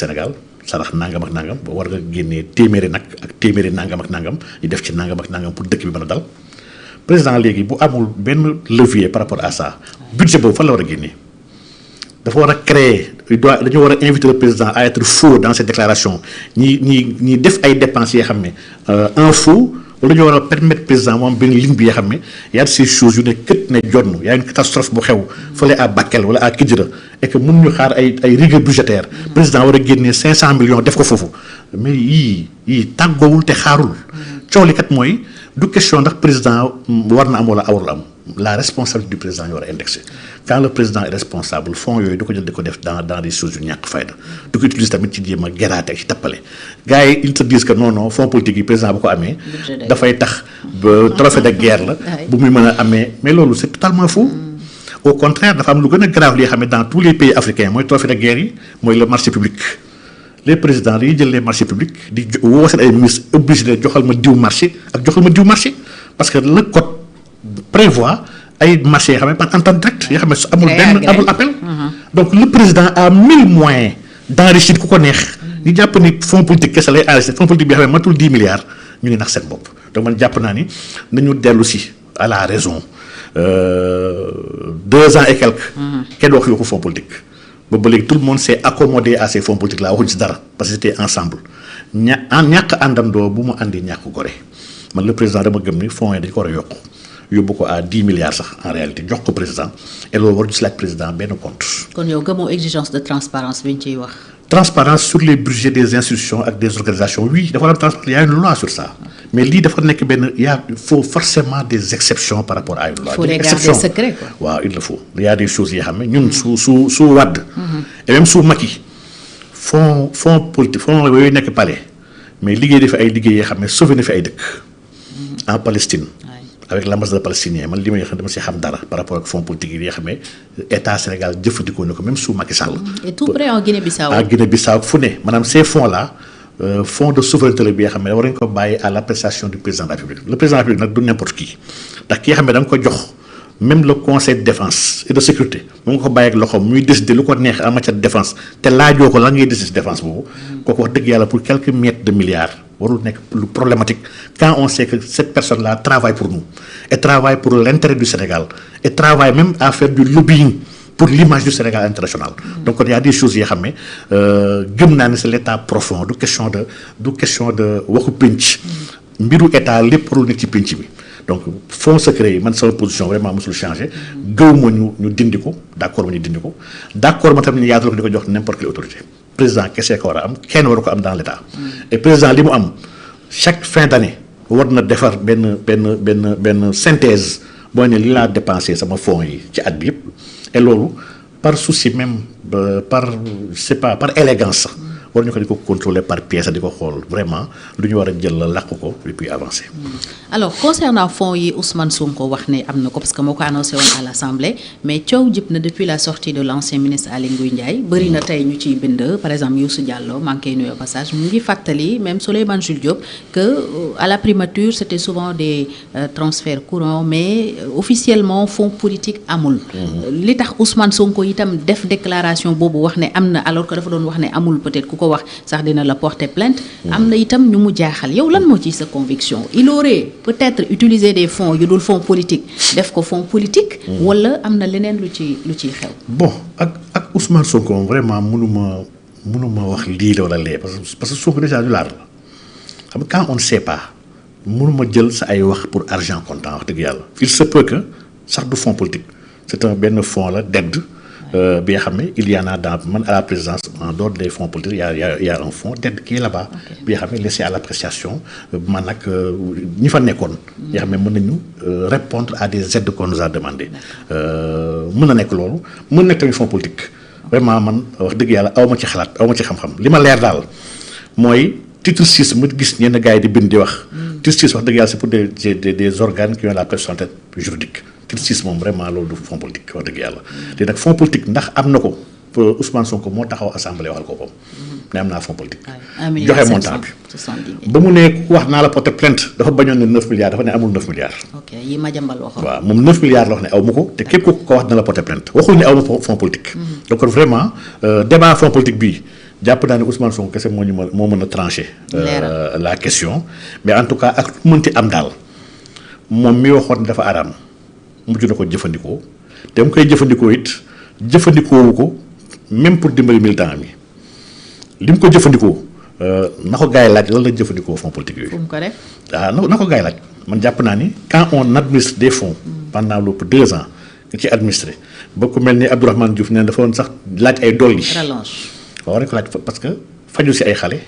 Sénégal sarax nangam ak nangam ba war nga génnee téeméeri nag ak téeméeri nangam ak nangam ñu def ci nangam ak nangam pour dëkk bi mën a dal président léegi bu amul benn levier par rapport à ça budget boobu fan la war a génnee dafa war a créer dañu war a inviter le président à être faux dans ses déclarations ñi def ay dépenses yoo xam ne en faux wala ñu war a permettre président moom benn ligne bi yoo xam ne y a ces choses yu ne kët ne jonn y a une catastrophe bu xew fële à Bakel wala à Kidira et que mun ñu xaar ay rigueur budgétaire président war a génnee 500 millions def ko foofu mais yii tàggoowul te xaarul coow li kat mooy du question ndax président war na am wala warul am la responsabilité du président ñu war a indexé quand le président est responsable fonds yooyu du ko jël di ko def dans des choses yu ñàkk fayda du ko utilise tamit ci jéem a geraate ci tappale gars yi ils te disent que non fonds politique yi président bu ko amee dafay tax ba trophée de guerre la bu muy mën a amee mais loolu c'est totalement faux au contraire dafa am lu gën a grave li xam ne dans tous les pays africains mooy trophée de guerre yi mooy le marché public les présidents dañuy jël les marchés publics di woo seen ay ministres obligé de joxal ma diw marché ak joxal ma diw marché parce que le code prévoit ay marchés yoo xam ne par entente directe yoo xam ne amul benn amul appel donc le président a 1000 moyens d'enrichir ku ko neex ñu jàpp ni fonds politique kese lay enrichir fonds politique bi xam ne matul 10 milliards ñu ngi nax seen bopp donc man jàpp naa ni nañu dellu si à la raison 2 ans et quelques kenn wax ko fonds politique ba léegi tout le monde s'est accommodé à ces fonds politiques là waxuñu ci dara parce que c'était ensemble ñàkk àndandoo bu mu andi ñàkk gore man le président dama gëm ni fonds yi dañu ko war a yokk yóbbu ko à 10 milliards sax en réalité jox ko président et loolu war gis laaj président benn compte. kon yow gëmoo exigence de transparence bi ñu ciy wax. transparence sur les budgets des institutions ak des organisations oui dafa war a am transparence il y a une loi sur ça mais lii dafa nekk benn il faut forcément des exceptions par rapport à une loi. il faut les garder secret quoi. waaw il le faut il y a des choses yoo xam ne ñun su Wade. et même su Macky fonds politique fonds yooyu nekk palais mais liggéey dafa ay liggéey yoo xam ne sauvé na fi ay dëkk. en Palestine. avec l'ambassadeur palestinien man li may xam dama si xam dara par rapport ak fonds politique yi nga xam ne état Sénégal jëfandikoo na ko même sous Macky Sall. et tout près en Guinée-Bissau. en Guinée-Bissau fu ne maanaam ces fonds là fonds de souveraineté la bi nga xam ne war nañu ko bàyyi à l'appréciation du président de la République le président de la République nag du n'importe qui ndax ki nga xam ne da nga ko jox même le conseil de défense et de sécurité mu nga ko bàyyi ak loxoom muy décider lu ko neex en matière de défense te laajoo ko la ngay décider si défense boobu kooku wax dëgg yàlla pour quelques miettes de milliards. warul nekk lu problématique quand on sait que cette personne-là travaille pour nous et travaille pour l'intérêt du Sénégal et travaille même à faire du lobbying pour l'image du Sénégal international donc il y a des choses yoo xam ne gëm naa ne c'est l'état profond du question de waxu pénc mbiru état lépp warul nekk ci pénc bi donc fonds secret yi man sama position vraiment mosul changer gëw ma ñu dindi ko d'accord ma ñu dindi ko d'accord ma tamit ñu yaatal ko di ko jox n'importe quelle autorité président kese ko war a am kenn waru ko am dans l'état et président li mu am chaque fin d'année war na defar benn synthèse booy ne li laa dépensé sama fonds yi ci at bi yëpp et loolu par souci même par élégance sax war ñu ko di ko contrôler par pièce di ko xool vraiment lu ñu war a jël la làq ko et puis avancer. alors concernant fonds yi Ousmane Sonko wax ne am na ko parce que moo ko annoncé woon à l'Assemblée mais coow jëp na depuis la sortie de l'ancien ministre Aly Ngouille Ndiaye bëri na tey ñu ciy bind par exemple Youssou Diallo maa ngi koy nuyu au passage mu ngi fàttali même Souleymane Jules Diop que à la primature c'était souvent des transferts courants mais officiellement fonds politique amul. li tax Ousmane Sonko itam def déclaration boobu wax ne am na alors que dafa doon wax ne amul peut-être ku ko wax sax dina la porter plainte. am na itam ñu mu jaaxal yow lan moo ci sa conviction il aurait peut-être utilisé des fonds yu dul fonds politique def ko fonds politique. wala am na leneen lu ciy xew. bon ak Ousmane Sonko vraiment mënuma wax lii la wala lee parce que Sonko déjà ñu laar la xam nga quand on ne sait pas mënuma jël sa ay wax pour argent comptant wax dëgg yàlla. il se peut que sax du fonds politique c'est un benn fonds la d'aide bi nga xam ne il y en a dans man à la présidence en dehors des fonds politiques il y a un fonds d'aide qui est là-bas. bi nga xam ne laissé à l'appréciation man nag ñi fa nekkoon. nga xam ne mën nañu répondre à des aides qu'on nous a demandé mën na nekk loolu mën na nekk tamit fonds politique. vraiment man wax dëgg yàlla aw ma ci xalaat aw ma ci xam-xam li ma leer daal mooy titre 6 mu gis ñenn gars yi di bind di wax. titre 6 wax dëgg yàlla c'est pour des organes qui ont la personnalité juridique. titre 6 moom vraiment loolu du fonds politique wax dëgg yàlla. te nag fonds politique ndax am na ko Ousmane Sonko moo taxaw assemblée waxal ko boppam. ne am naa fonds politique. joxe montant bi ba mu ne wax naa la porter plainte dafa bañoon ne 9 milliards dafa ne amul 9 milliards. ok yi ma jàmbal waxoon. waaw moom 9 milliards la wax ne aw ma ko te képp ku ko wax dina la porter plainte waxul ne aw ma fonds politique. donc vraiment débat fonds politique bii jàpp naa ne Ousmane Sonko kese moo mën a trancher la question mais en tout cas ak lu mënti am daal moom mi waxoon dafa araam mujj na ko jëfandikoo te mu koy jëfandikoo it jëfandikoowu ko même pour dimbali militant mi li mu ko jëfandikoo na ko gars yi laaj lan la jëfandikoo fonds politique yooyu. fu mu ko def na ko gars yi laaj man jàpp naa ni quand on administre des fonds pendant lu pour 2 ans nga ci administré ba ku mel ni Abdourahmane Diouf nee dafa woon sax laaj ay dolli. rallonge. waaw war nañu ko laaj parce que faju si ay xale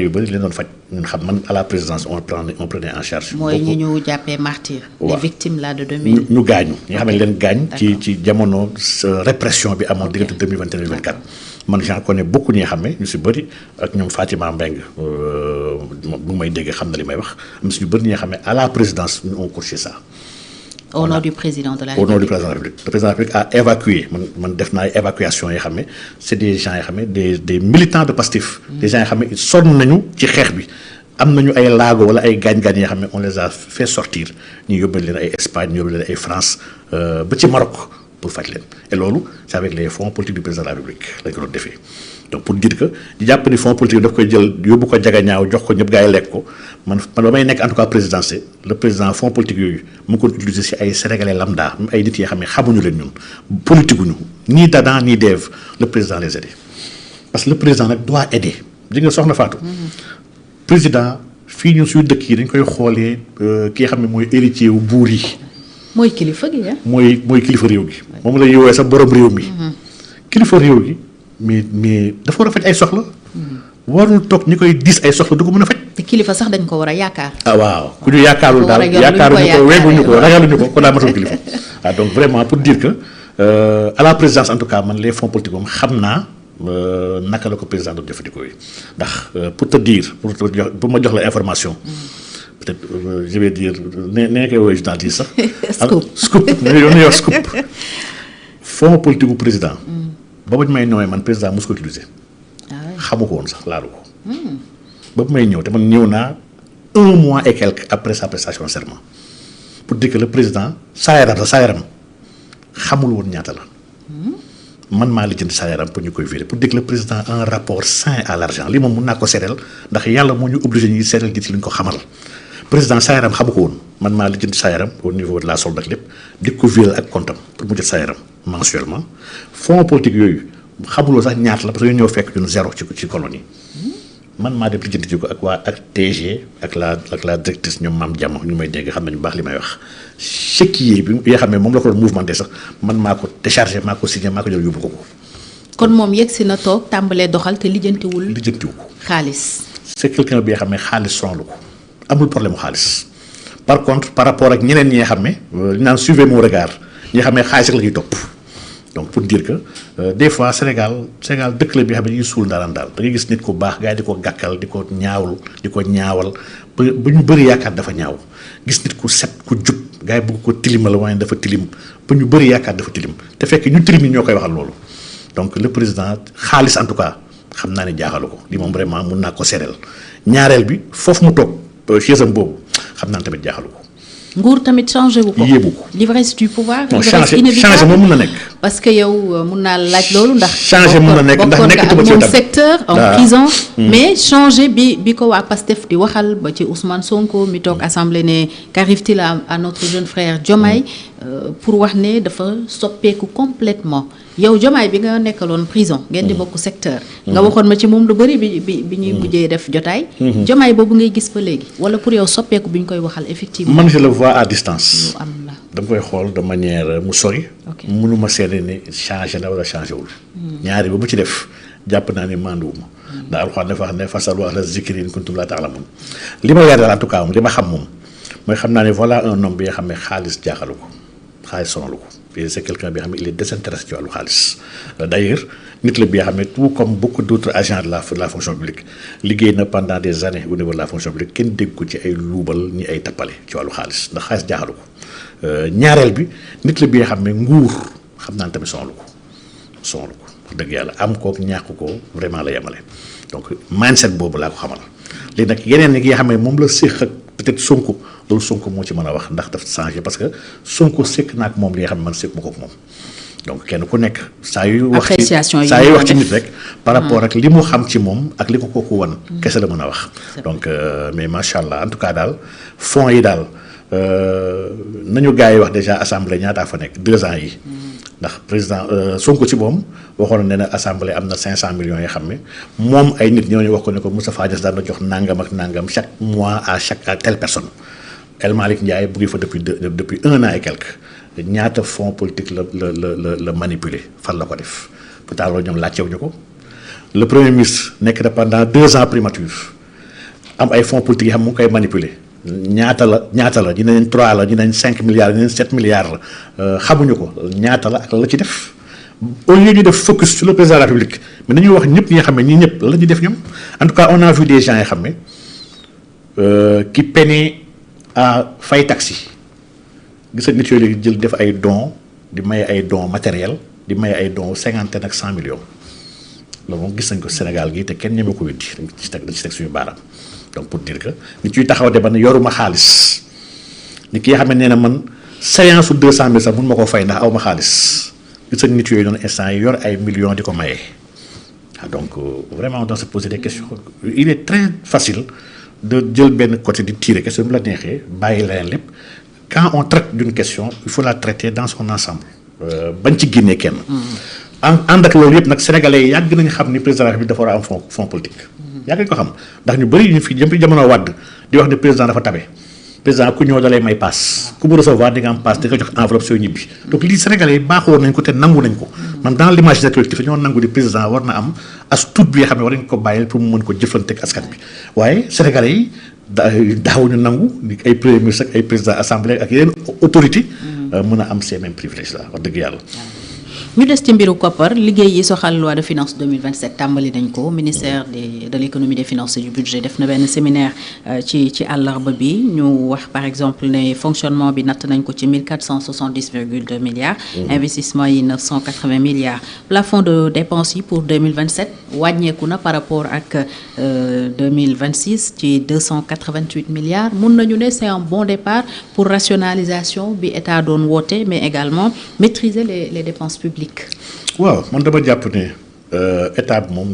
yu bëri leen doon faj ñun xam man à la présidence on prenait en charge. mooy ñi ñu jàppee martyr. les victimes là de 2000. ñu gaañu ñi nga xam ne leen gaañ. ci jamono répression bi amoon diggante 2021 2024. man j'en connais beaucoup ñi nga xam ne ñu si bëri ak ñoom Fatima Mbengue bu may déggee xam na li may wax am si ñu bëri ñi nga xam ne à la présidence ñu on couché ça. Au nom du président de la République. Au nom du président de la République. Le président de la République a évacué man def naa évacuation yoo xam ne c'est des gens yoo xam ne des militants de Pastef. des gens yoo xam ne sonn nañu ci xeex bi am nañu ay laago wala ay gaañ-gaañ yoo xam ne on les a fait sortir ñu yóbbal leen ay Espagne ñu yóbbal leen ay France ba ci Maroc pour faj leen et loolu c'est avec les fonds politiques du président de la République lañ ko doon defee. donc pour dire que di jàpp ni fonds politique daf koy jël yóbbu ko jagañaaw jox ko ñëpp gaa yi lekk ko man ba may nekk en tout cas présidentiel le président fonds politique yooyu mu ngi ko utiliser si ay sénégalais lambda même ay nit yoo xam ne xamuñu leen ñun politique ñu ni Dadan ni Dev le président les aider parce que le président nag doit aider di nga soxna Fatou. président fii ñun suñu dëkk yi dañ koy xoolee ki nga xam ne mooy héritier wu buur yi. mooy kilifa gi mooy kilifa réew gi. moom la ñuy woowee sax borom réew mi. kilifa réew gi. mais dafa war a faj ay soxla. warul toog ñi koy diis ay soxla du ko mën a faj. te kilifa sax dañ ko war a yaakaar. waaw ku ñu yaakaarul daal yaakaaruñu ko weguñu ko ragaluñu ko kon daa matul kilifa. donc vraiment pour dire que à la présidence en tout cas man les fonds politiques moom xam naa naka la ko président doon jëfandikoo yi ndax pour te dire pour ma jox la information. peut-être je vais dire nee koy woowee journaliste sax. scoop ñu yor scoop. fonds politique bu président. boobu ñu may nommé man président mos ko utilisé. xamu ko woon sax laalu ko. boobu may ñëw te man ñëw naa 1 mois et quelque après sa prestation de serment pour dire que le président saa yaram xamul woon ñaata la. man maa lijjanti saa yaram pour ñu koy virer pour dire que le président a un rapport sain à l'argent li moom mun naa ko seedeel ndax yàlla moo ñu obligé ñuy seedeel nit li ñu ko xamal. président saa yaram xamu ko woon man maa lijjanti saa yaram au niveau de la solde ak lépp di ko virer ak compte am pour mu jot saa yaram mensuellement fonds politique yooyu xamuloo sax ñaata la parce que ñoo fekk ñun zéro ci colonie man maa dem lijjanti ji ko ak waa ak TG ak la directrice ñoom maam Diamo ñu may dégg xam nañu baax li may wax chéquier bi nga xam ne moom la ko doon mouvementé sax man maa ko déchargé maa ko signé maa ko jël yóbbu ko. kon moom yegg si na toog tàmbalee doxal te lijjantiwul ko xaalis. c'est quelqu'un bi nga xam ne xaalis sonlu ko amul problème mu xaalis par contre par rapport ak ñeneen ñi nga xam ne li naan suivez mon regard ñi nga xam ne xaalis rek la ñuy topp. donc pour dire que des fois Sénégal dëkk la bi xam ne dañuy suul ndaaraan daal da ngay gis nit ku baax gars yi di ko gàkkal di ko ñaawal ba ñu bëri yaakaar dafa ñaaw gis nit ku set ku jub gars yi bëgg ko tilimal waaye dafa tilim ba ñu bëri yaakaar dafa tilim te fekk ñu tilim yi ñoo koy waxal loolu donc le président xaalis en tout cas xam naa ne jaaxalu ko li moom vraiment mun naa ko seddal ñaareel bi foofu mu toog chaisam boobu xam naa ne tamit jaaxalu ko. nguur tamit changé wu ko. yéebu ko l'ivresse du pouvoir. non changé moom mun na nekk. parce que yow mun naa laaj loolu ndax. changé mun na nekk ndax nekkatuma ci moom secteur en prison. mais changé bi ko waa PASTEF di waxal ba ci Ousmane Sonko mi toog assemblée ne qu'arrive-t-il à notre jeune frère Diomaye pour wax ne dafa soppeeku complètement yow Diomaye bi nga nekkaloon prison. ngeen di bokk secteur. nga waxoon ma ci moom lu bëri bi ñuy mujjee def jotaay. Diomaye boobu ngay gis ba léegi wala pour yow soppeeku bi ñu koy waxal effectivement. man je le vois à distance. am la dama koy xool de manière mu sori. mënuma seede ne changé na wala changé wul. ñaari ba mu ci def jàpp naa ne manduwuma. ndax alxuraan dafa wax ne fasalu ahla zikri in kuntum laa ta'lamuun li ma leer daal en tout cas moom li ma xam moom mooy xam naa ne voilà un homme bi nga xam ne xaalis jaaxalu ko xaalis sonalu ko et c'est quelqu'un bi nga xam ne il est désintéressé ci wàllu xaalis d'ailleurs nit la bi nga xam ne tout comme beaucoup d'autres agents de la fonction publique liggéey na pendant des années au niveau de la fonction publique kenn dégg ko ci ay luubal ñi ay tappale ci wàllu xaalis ndax xaalis jaaxalu ko ñaareel bi nit la bi nga xam ne nguur xam naa ne tamit sonalu ko wax dëgg yàlla am kook ñàkk ko vraiment la yemale donc mindset boobu laa ko xamal léegi nag yeneen yi nga xam ne moom la séq ak peut-être Sonko loolu Sonko moo ci mën a wax ndax daf changé parce que Sonko séq naa ak moom li nga xam ne man séq ma ko ak moom donc kenn ku nekk saa yu wax appréciation yi saa yu wax ci nit rek par rapport ak li mu xam ci moom ak li ko kooku wan kese la mën a wax donc mais macha allah en tout cas daal fonds yi daal nañu gars yi wax déjà assemblée ñaataa fa nekk 2 ans yi ndax président Sonko ci moom waxoon na ne assemblée am na 500 millions yoo xam ne moom ay nit ñooñu wax ko ne ko Moustapha Niasse daan na jox nangam ak nangam chaque mois à telle personne El Malick Ndiaye bu ngi fa depuis 1 an et quelque ñaata fonds politique la manipuler fan la ko def pourtant loolu ñoom laajtewuñu ko le premier ministre nekk na pendant 2 ans primature am ay fonds politique yi xam mu ngi koy manipuler ñaata la ñu ne 3 la ñu ne 5 milliards ñu ne 7 milliards la xamuñu ko ñaata la ak la ci def au lieu ñu def focus sur le président de la République mais nañuy wax ñëpp ñi nga xam ne ñii ñëpp la ñuy def ñoom en tout cas on a vu des gens yoo xam ne qui peinaient à fay taxi gis nga nit yooyu léegi jël def ay dons di maye ay dons matériels di maye ay dons 50 ak 100 millions loolu moom gis nañ ko Sénégal gi te kenn ñeme ko weddi dañ ci teg suñu baaraam donc pour dire que nit ñuy taxaw de ba ne yoruma xaalis nit ki nga xam ne nee na man séance su 200 000 sax mun ma koo fay ndax aw ma xaalis gis nañ nit yooyu noonu instant yi yor ay millions di ko maye donc vraiment on doit se poser des questions il est très facile de jël benn côté di tirer question bu la neexee bàyyi leneen lépp. Quand on traite d'une question il faut la traiter dans son ensemble bañ ci génnee kenn. ànd ak loolu yëpp nag sénégalais yi yàgg nañu xam ni président de la République dafa war a am fonds politique. yàgg nañu ko xam ndax ñu bëri ñu fi jamono wàdd di wax ne président dafa tabe président ku ñëw dalay may paas ku mu recevoir di nga am paas di nga jox enveloppe sooy ñibbi donc lii sénégalais yi baaxoo nañ ko te nangu nañ ko man dans l'imaginaire collectif ñoo nangu di président war na am as tuut bi nga xam ne war nañ ko bàyyi pour mu mën ko jëflanteeg askan bi waaye sénégalais yi. daawuñu nangu ay premier ministre ak ay président assemblée ak yeneen autorité mën a am ces mêmes privilèges là wax dëgg yàlla. ñu des ci mbiru koppar liggéey yi soxal loi de finances 2027 tàmbali nañ ko ministère de l'économie des finances et du budget def na benn séminaire ci àllarba bi ñu wax par exemple ne fonctionnement bi natt nañ ko ci 1470,2 milliards. Investissement yi 980 milliards. Plafond de dépenses yi pour 2027 wàññeeku na par rapport ak 2026 ci 288 milliards mun nañu ne c'est un bon départ pour rationalisation bi état doon woote mais également maîtriser les dépenses publiques. waaw man dama jàpp ne état bi moom